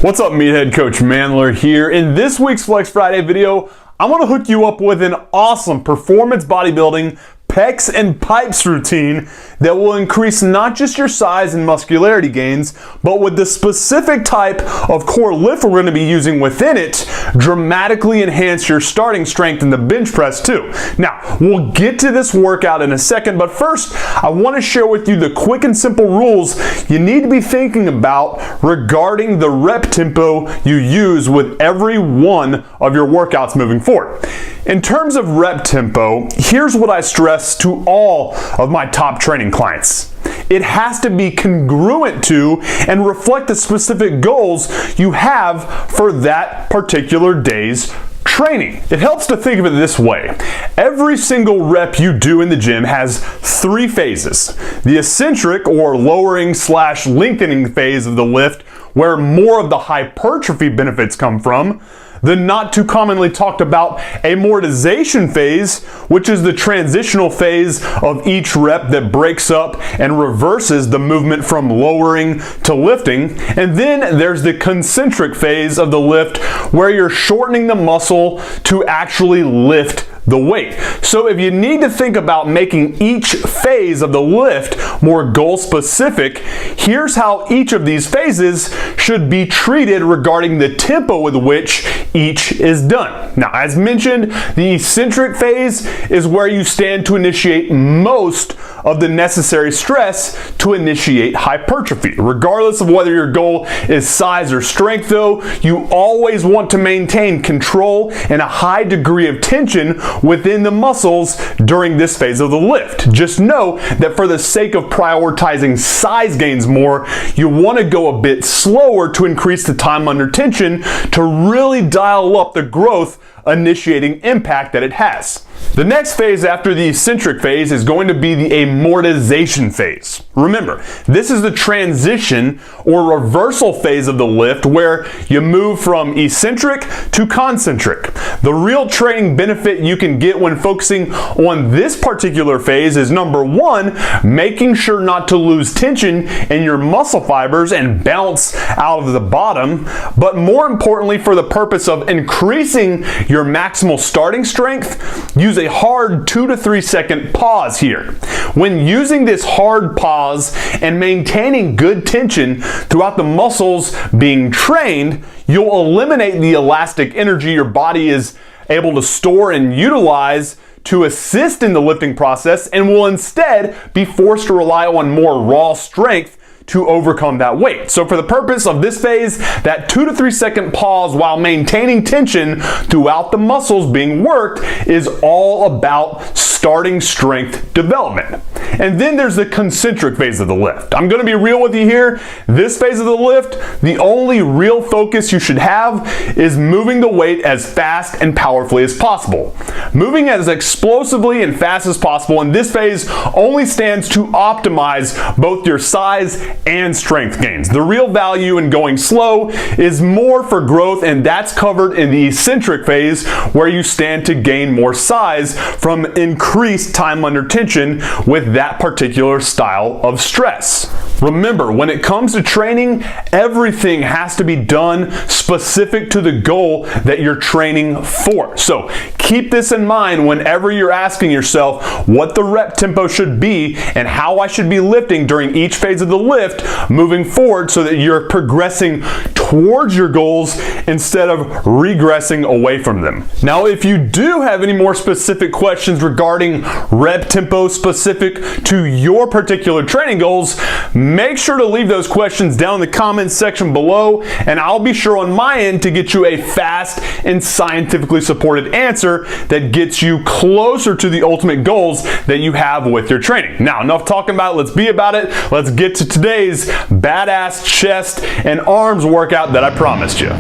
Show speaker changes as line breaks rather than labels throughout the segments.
What's up, Meathead? Coach MANdler here. In this week's Flex Friday video, I'm going to hook you up with an awesome performance bodybuilding pecs and pipes routine that will increase not just your size and muscularity gains, but with the specific type of core lift we're going to be using within it, dramatically enhance your starting strength in the bench press too. Now, we'll get to this workout in a second, but first, I want to share with you the quick and simple rules you need to be thinking about regarding the rep tempo you use with every one of your workouts moving forward. In terms of rep tempo, here's what I stress to all of my top training clients. It has to be congruent to and reflect the specific goals you have for that particular day's training. It helps to think of it this way. Every single rep you do in the gym has three phases. The eccentric or lowering / lengthening phase of the lift, where more of the hypertrophy benefits come from. The not too commonly talked about amortization phase, which is the transitional phase of each rep that breaks up and reverses the movement from lowering to lifting. And then there's the concentric phase of the lift, where you're shortening the muscle to actually lift the weight. So if you need to think about making each phase of the lift more goal specific, here's how each of these phases should be treated regarding the tempo with which each is done. Now, as mentioned, the eccentric phase is where you stand to initiate most of the necessary stress to initiate hypertrophy. Regardless of whether your goal is size or strength though, you always want to maintain control and a high degree of tension within the muscles during this phase of the lift. Just know that for the sake of prioritizing size gains more, you want to go a bit slower to increase the time under tension to really dial up the growth initiating impact that it has. The next phase after the eccentric phase is going to be the amortization phase. Remember, this is the transition or reversal phase of the lift where you move from eccentric to concentric. The real training benefit you can get when focusing on this particular phase is number one, making sure not to lose tension in your muscle fibers and bounce out of the bottom, but more importantly, for the purpose of increasing your maximal starting strength, use a hard 2 to 3 second pause here. When using this hard pause and maintaining good tension throughout the muscles being trained, you'll eliminate the elastic energy your body is able to store and utilize to assist in the lifting process, and will instead be forced to rely on more raw strength to overcome that weight. So for the purpose of this phase, that 2 to 3 second pause while maintaining tension throughout the muscles being worked is all about starting strength development. And then there's the concentric phase of the lift. I'm going to be real with you here. This phase of the lift, the only real focus you should have is moving the weight as fast and powerfully as possible. Moving as explosively and fast as possible in this phase only stands to optimize both your size and strength gains. The real value in going slow is more for growth, and that's covered in the eccentric phase, where you stand to gain more size from increased time under tension with that particular style of stress. Remember, when it comes to training, everything has to be done specific to the goal that you're training for. So keep this in mind whenever you're asking yourself what the rep tempo should be and how I should be lifting during each phase of the lift moving forward, so that you're progressing towards your goals instead of regressing away from them. Now, if you do have any more specific questions regarding rep tempo specific to your particular training goals, make sure to leave those questions down in the comments section below, and I'll be sure on my end to get you a fast and scientifically supported answer that gets you closer to the ultimate goals that you have with your training. Now, enough talking about it, let's be about it. Let's get to today's badass chest and arms workout that I promised you.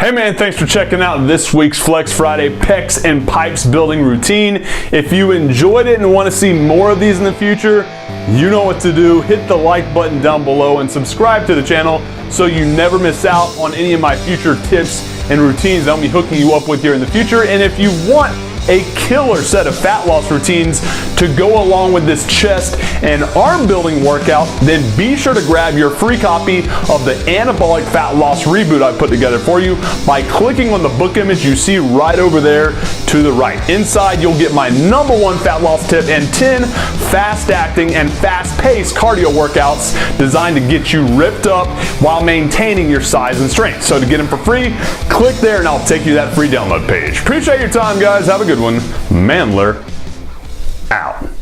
Hey man, thanks for checking out this week's Flex Friday pecs and pipes building routine. If you enjoyed it and want to see more of these in the future, you know what to do. Hit the like button down below and subscribe to the channel so you never miss out on any of my future tips and routines that I'll be hooking you up with here in the future. And if you want a killer set of fat loss routines to go along with this chest and arm building workout, then be sure to grab your free copy of the Anabolic Fat Loss ReBoot I put together for you by clicking on the book image you see right over there to the right. Inside, you'll get my #1 fat loss tip and 10 fast-acting and fast-paced cardio workouts designed to get you ripped up while maintaining your size and strength. So to get them for free, click there and I'll take you to that free download page. Appreciate your time, guys. Have a good one. MANdler